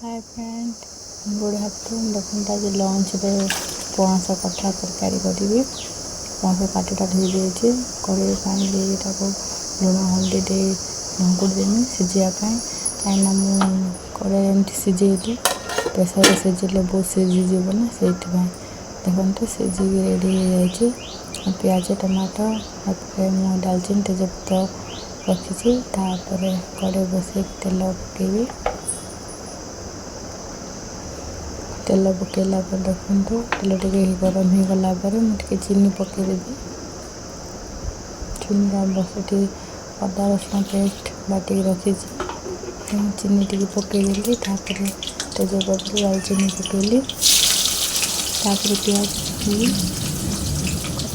Hi friend, good afternoon. देखते आज lunch रे पणस कठा तरकारी करी। पणस काटीटा धोई देती कड़े पानी दे लुण हल्दी दे ढंकुड़ देमी सिझापी कहीं मुझे एमती सिझेली प्रेसर सिझे बहुत सिझीज ना से देखते सिझिक रेडी हो जाए। पियाज टमाटो मुझे डालचीन तेजपत्र रखी कड़े बस तेल पकेबी। तेल पकेला पर देखो तेल टे गरम हो गला मुझे चीनी पकईदेवी। चीनी बस अदा रसुण पेस्ट बाटिक रखी चीनी टी पकईदेली तेजपत्र दालचीनी पकईली पियाज पकईली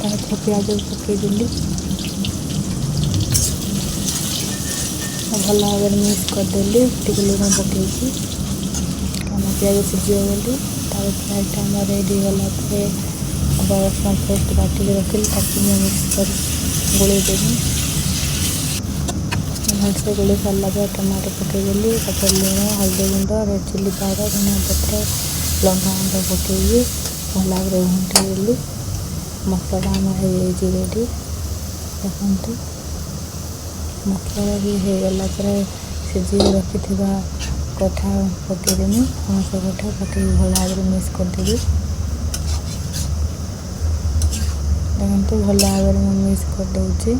कटा पियाज पकईदेली भल भाव में मिक्स करदेली टी लुण पकईकी पियाज सिझीगली पियाज आम रेडी गला अदा रसुण पेस्ट बाटिक रखी मिक्स कर गोलेदेवी। भलसे गोले सारा टमाटो पकईदेली लुण हल्दी गुंड रेड चिली पाउडर धनिया पत्र लंका गुंड पकईकी भल भाव घंटेदेली। मसला आम हो रेडी देखते मसला भी हो गला सिझी रखी कठा पकईदेमी पणस कठा पकई भल भाव में मिक्स करदेवी। देखते भल भाव में मिक्स करदे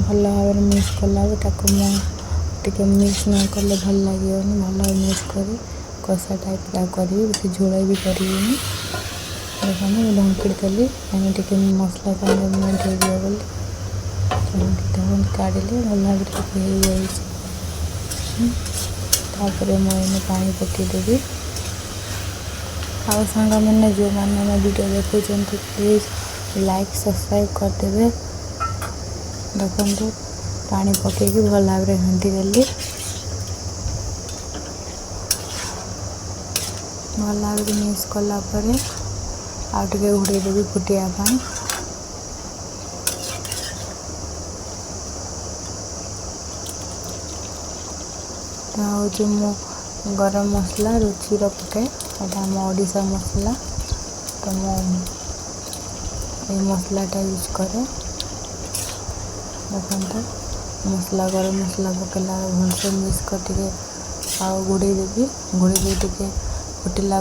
भल भाव में मिक्स कला टे मिक्स न कले भल लगे भल भाव मिक्स कर कषा टाइप करी बेस झोल भी करी देखो ढंकी देली टे मसला सामने मेल्ट हो बोली काढ़ी भल भाव हो मुझे पानी पकईदेवी। आउ सांग मैंने जो मैंने वीडियो देखुं प्लीज लाइक सब्सक्राइब करदे। देखो पानी पकईकी भल भाव में घंटी देली भल भाव में मिक्स कला आगे घोड़देवी फुटापी। हूँ मो गरम मसला रुचि पके आम ओडिशा मसला तो ये मसलाटा यूज करे। देखते मसला गरम मसला पकेला भलसे मिक्स कर घोड़देवी घोड़े टे फुटिला